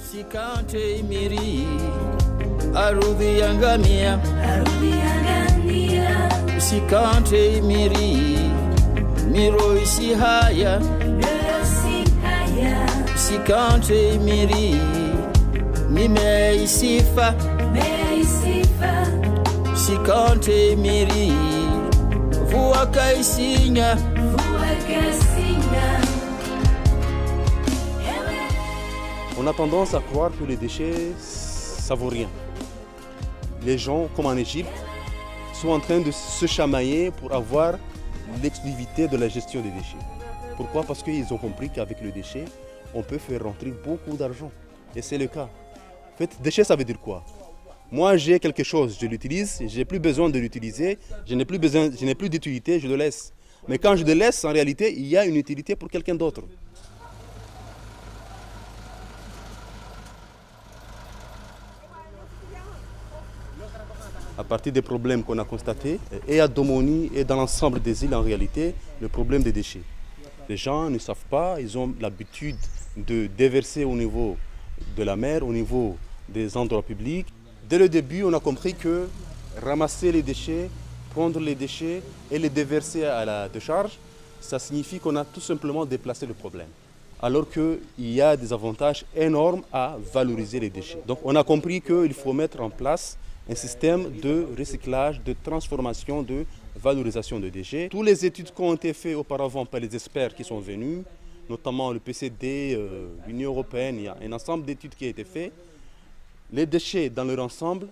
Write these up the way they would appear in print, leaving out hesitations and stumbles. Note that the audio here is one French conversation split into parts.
Usikate imiri, ardhi ya ngamia. Usikate imiri, miro isi haya. Usikate imiri, mimea isifa. Usikate imiri, vua kaisinya. On a tendance à croire que les déchets, ça vaut rien. Les gens, comme en Égypte, sont en train de se chamailler pour avoir l'exclusivité de la gestion des déchets. Pourquoi? Parce qu'ils ont compris qu'avec le déchet, on peut faire rentrer beaucoup d'argent. Et c'est le cas. En fait, déchet, ça veut dire quoi? Moi, j'ai quelque chose, je l'utilise, je n'ai plus besoin de l'utiliser, je n'ai plus d'utilité, je le laisse. Mais quand je le laisse, en réalité, il y a une utilité pour quelqu'un d'autre. À partir des problèmes qu'on a constatés, et à Domoni et dans l'ensemble des îles en réalité, le problème des déchets. Les gens ne savent pas, ils ont l'habitude de déverser au niveau de la mer, au niveau des endroits publics. Dès le début, on a compris que ramasser les déchets, prendre les déchets et les déverser à la décharge, ça signifie qu'on a tout simplement déplacé le problème. Alors qu'il y a des avantages énormes à valoriser les déchets. Donc on a compris qu'il faut mettre en place un système de recyclage, de transformation, de valorisation de déchets. Toutes les études qui ont été faites auparavant par les experts qui sont venus, notamment le PCD, l'Union européenne, il y a un ensemble d'études qui a été fait. Les déchets dans leur ensemble,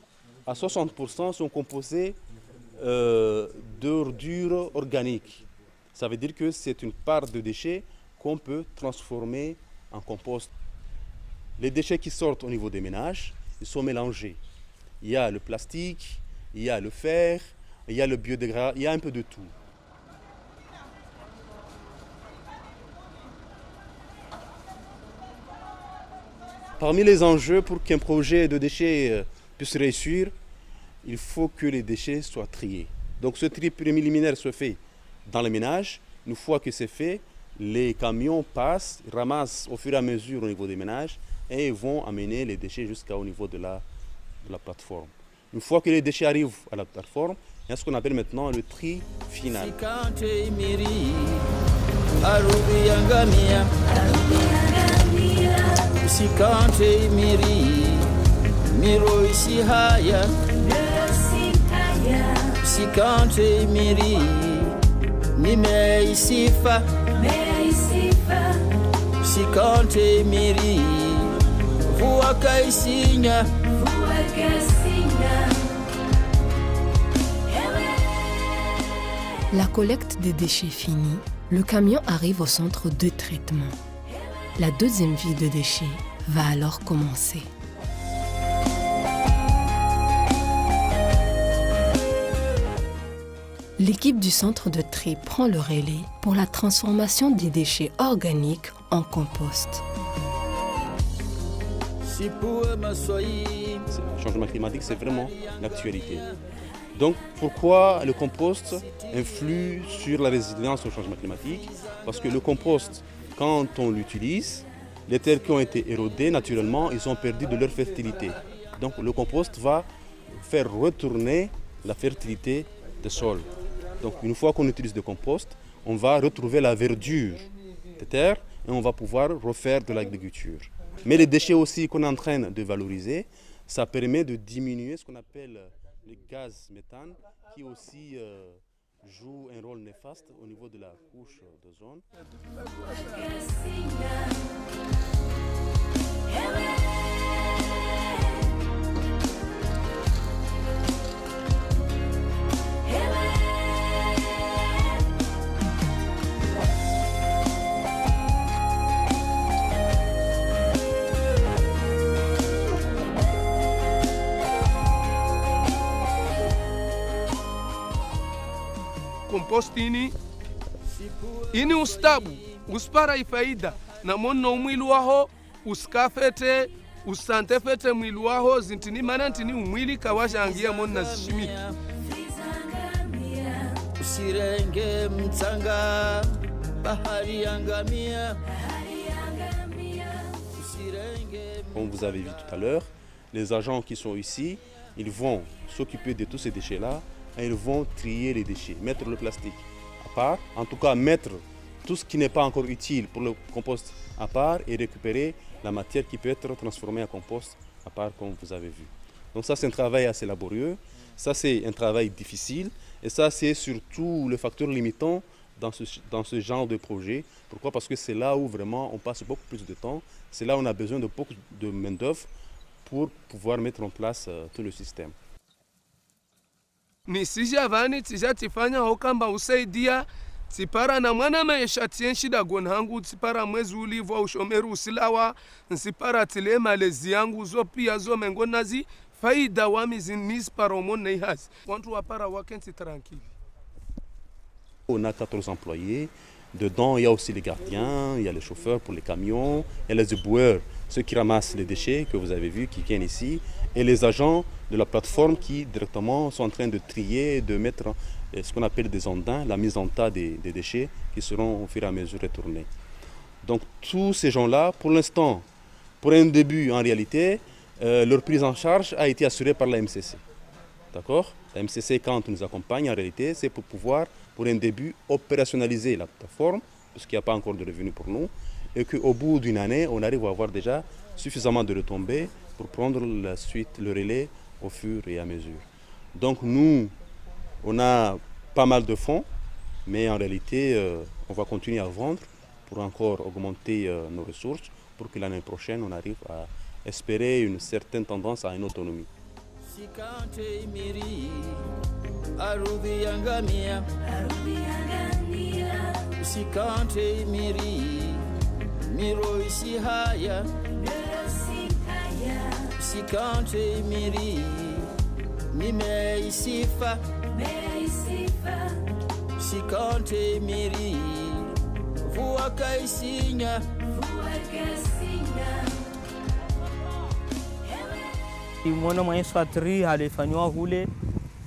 à 60% sont composés d'ordures organiques. Ça veut dire que c'est une part de déchets qu'on peut transformer en compost. Les déchets qui sortent au niveau des ménages, ils sont mélangés. Il y a le plastique, il y a le fer, il y a le biodégradable, il y a un peu de tout. Parmi les enjeux pour qu'un projet de déchets puisse réussir, il faut que les déchets soient triés. Donc ce tri préliminaire se fait dans les ménages. Une fois que c'est fait, les camions passent, ramassent au fur et à mesure au niveau des ménages et vont amener les déchets jusqu'au niveau de la plateforme. Une fois que les déchets arrivent à la plateforme, il y a ce qu'on appelle maintenant le tri final. Usikate imiri, miro isi haya. Usikate imiri, mimea isifa. Usikate imiri, vua kaisinya. La collecte des déchets finie, le camion arrive au centre de traitement. La deuxième vie de déchets va alors commencer. L'équipe du centre de tri prend le relais pour la transformation des déchets organiques en compost. Le changement climatique, c'est vraiment l'actualité. Donc pourquoi le compost influe sur la résilience au changement climatique? Parce que le compost, quand on l'utilise, les terres qui ont été érodées, naturellement, ils ont perdu de leur fertilité. Donc le compost va faire retourner la fertilité des sols. Donc une fois qu'on utilise le compost, on va retrouver la verdure des terres et on va pouvoir refaire de l'agriculture. Mais les déchets aussi qu'on est en train de valoriser, ça permet de diminuer ce qu'on appelle le gaz méthane, qui aussi joue un rôle néfaste au niveau de la couche d'ozone. Compost ini ustabu uspara ifaida na monna umwili waho uskafete usantefete mwili waho zintini mana ntini umwili kawashangia monna zishimiki usirenge mtsanga bahari ya ngamia usirenge Comme vous avez vu tout à l'heure, les agents qui sont ici, ils vont s'occuper de tous ces déchets-là et ils vont trier les déchets, mettre le plastique à part, en tout cas mettre tout ce qui n'est pas encore utile pour le compost à part et récupérer la matière qui peut être transformée en compost à part, comme vous avez vu. Donc ça, c'est un travail assez laborieux, ça c'est un travail difficile et ça c'est surtout le facteur limitant dans ce genre de projet. Pourquoi? Parce que c'est là où vraiment on passe beaucoup plus de temps, c'est là où on a besoin de beaucoup de main-d'œuvre pour pouvoir mettre en place tout le système. Nisija vani tijatifanya hokamba usaidia tsipara na mwana maisha tienshida gonhangu tsipara mwezi ulivwa ushomeru usilawa nsipara tile malezi yangu zo pia zo mengonazi faida wami zinnispara omone ihazi wantu wapara wakensi tranquille. On a 14 employés. Dedans, il y a aussi les gardiens, il y a les chauffeurs pour les camions, il y a les éboueurs, ceux qui ramassent les déchets que vous avez vus, qui viennent ici, et les agents de la plateforme qui directement sont en train de trier, de mettre ce qu'on appelle des ondins, la mise en tas des déchets qui seront au fur et à mesure retournés. Donc tous ces gens-là, pour l'instant, pour un début en réalité, leur prise en charge a été assurée par la MCC. D'accord? La MCC, quand nous accompagne, en réalité, c'est pour pouvoir, pour un début, opérationnaliser la plateforme, parce qu'il n'y a pas encore de revenus pour nous, et qu'au bout d'une année, on arrive à avoir déjà suffisamment de retombées pour prendre la suite, le relais au fur et à mesure. Donc nous, on a pas mal de fonds, mais en réalité, on va continuer à vendre pour encore augmenter nos ressources, pour que l'année prochaine, on arrive à espérer une certaine tendance à une autonomie. Sikante imiri arudhi yangamia sikante imiri miro isihaya sikante imiri nimeisifa sikante imiri vua kaisinya Mwana mwenye swatri halifanywa hule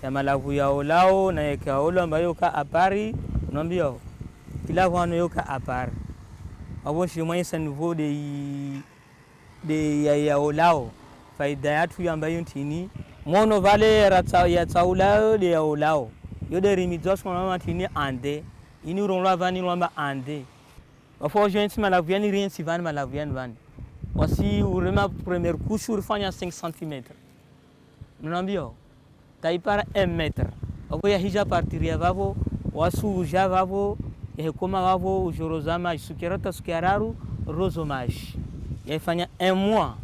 ya malavu ya olao na yake olo ambayo ka apari unaambia kila wano yoka apari abo shi mwenye sanvo de ya olao faida yatu ambayo tini mono vale ratsa ya tsaulao de ya olao yo de rimidos kwa mama tini ande ini ronla vani lomba ande afo gente malavu yani rien si van malavu yani van. Voici la première couche, il faut 5 cm. Nous avons taille par 1 mètre. Après, il y a partir de vavo, wasu javavo, et comme vavo, jorozama, sukerata sukeraru, rosomage. Il y a 1 mois.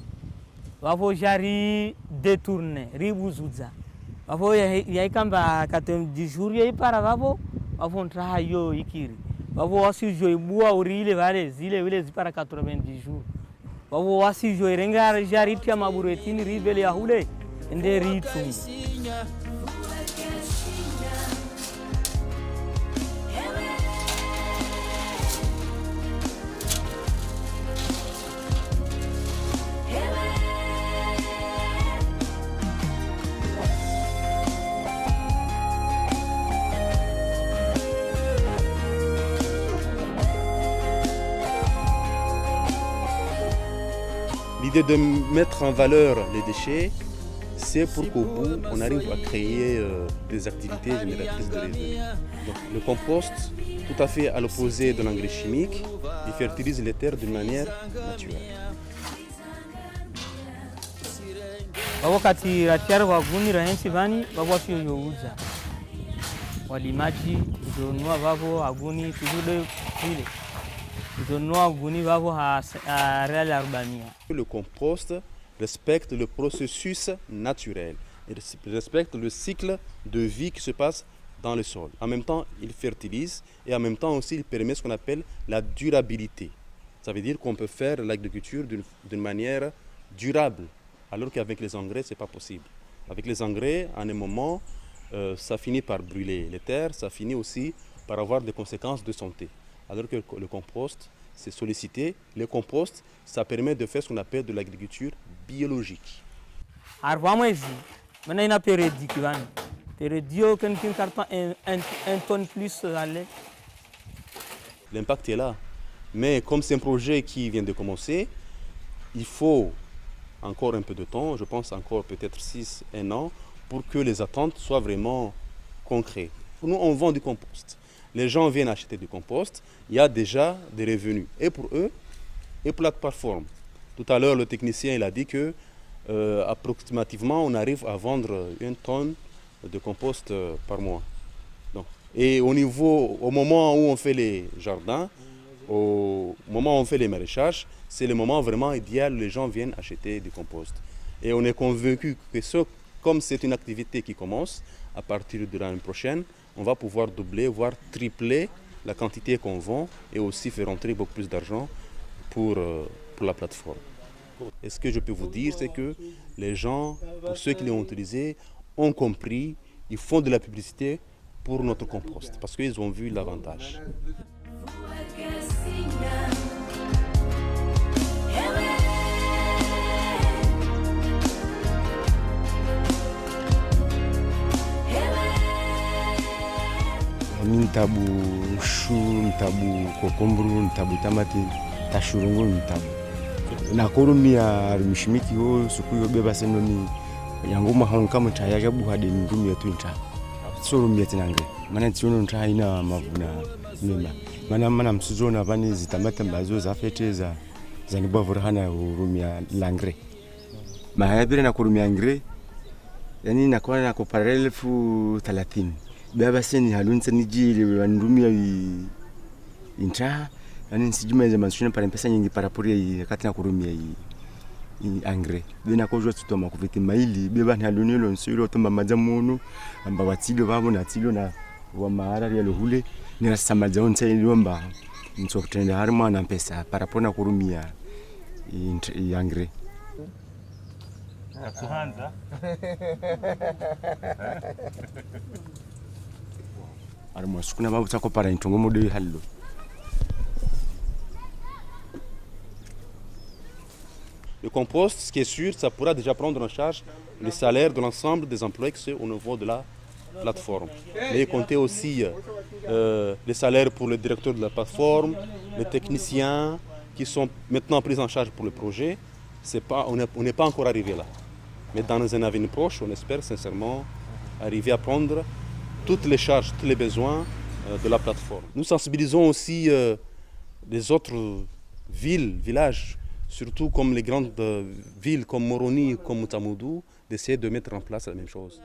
Vavo jari détourné, ribouzuza. Vavo il y a kamba 10 jours, il y a par vavo, vavo trahayo ikiri. Vavo wasu jo bois urile vale, zile vile zipara 90 jours. Wawo wasi jo renga jariti ya maburetini ribele ya hule ende ritu. L'idée de mettre en valeur les déchets, c'est pour qu'au bout, on arrive à créer des activités génératrices de revenus. Donc, le compost, tout à fait à l'opposé de l'engrais chimique, il fertilise les terres d'une manière naturelle. Wakati ratiari waguni rahensi vani, wabo sio youza. Walimaji, udonua wabo aguni, tujude vile. Le compost respecte le processus naturel, il respecte le cycle de vie qui se passe dans le sol. En même temps, il fertilise et en même temps aussi, il permet ce qu'on appelle la durabilité. Ça veut dire qu'on peut faire l'agriculture d'une manière durable, alors qu'avec les engrais, ce n'est pas possible. Avec les engrais, à un moment, ça finit par brûler les terres, ça finit aussi par avoir des conséquences de santé. Alors que le compost, c'est sollicité. Le compost, ça permet de faire ce qu'on appelle de l'agriculture biologique. L'impact est là. Mais comme c'est un projet qui vient de commencer, il faut encore un peu de temps, je pense encore peut-être 1 an, pour que les attentes soient vraiment concrètes. Nous, on vend du compost. Les gens viennent acheter du compost, il y a déjà des revenus, et pour eux, et pour la plateforme. Tout à l'heure, le technicien il a dit que approximativement, on arrive à vendre 1 tonne de compost par mois. Donc, et au moment où on fait les jardins, au moment où on fait les maraîchages, c'est le moment vraiment idéal où les gens viennent acheter du compost. Et on est convaincu que comme c'est une activité qui commence, à partir de l'année prochaine, on va pouvoir doubler, voire tripler la quantité qu'on vend et aussi faire rentrer beaucoup plus d'argent pour la plateforme. Et ce que je peux vous dire, c'est que les gens, pour ceux qui l'ont utilisé, ont compris, ils font de la publicité pour notre compost parce qu'ils ont vu l'avantage. Nitabu shu, nitabu kokombru, nitabu tamati, tashurungu, nitabu. Na kurumia mishimiki ho suku yo beba senoni yangu mahon kama taya jabu hade ndumia tu nta. Surumia tinange. Mana tiono nta ina mavuna mema. Mana msuzona bani zitamata mbazo za fete za nibavura hana urumia langre. Mahayabire na kurumia ngre. Yani nakuwa na kuparele fu 30. Baba seni halunsa nijili ndumia inta. Yani sijuma za mansushina para pesa nyingi para pori kati na kurumia angre bena ko jotu to makuviti maili beba na lunelo nsiro to mamaza mono amba watilo babo na tilo na wa maara ya lohule ni rasamaza onse ilomba nsokutenda harima na pesa para pona kurumia angre kuhanza arimo sukuna babu tsako para intongo mode hallo. Le compost, ce qui est sûr, ça pourra déjà prendre en charge le salaire de l'ensemble des employés qui sont au niveau de la plateforme. Mais comptez aussi les salaires pour le directeur de la plateforme, les techniciens qui sont maintenant pris en charge pour le projet. On n'est pas encore arrivé là. Mais dans un avenir proche, on espère sincèrement arriver à prendre toutes les charges, tous les besoins de la plateforme. Nous sensibilisons aussi les autres villes, villages, surtout comme les grandes villes comme Moroni, comme Moutamoudou, d'essayer de mettre en place la même chose.